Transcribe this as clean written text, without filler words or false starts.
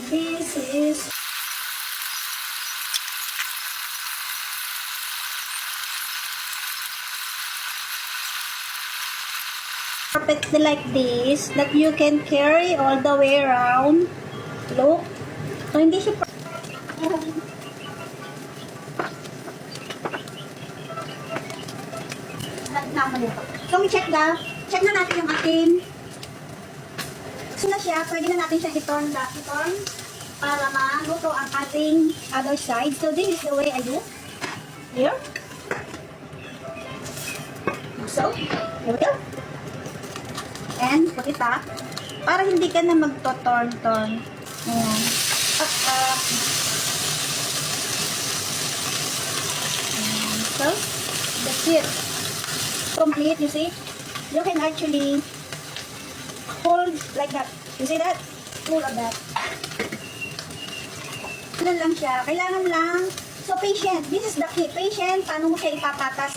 this is perfectly like this that you can carry all the way around. Look. So, hindi siya so, check na natin yung ating so na siya, pwede na natin siya i-turn para maluto ang ating other side. So, this is the way I do. Here. So, here we go. And put it up para hindi ka na magto-turn. Ayan. Up. Ayan. So, that's it. Complete, you see? You can actually hold like that. You see that? Full of that. Ano lang siya. Kailangan lang. So, patient. This is the key. Patient. Paano mo siya ipapatas?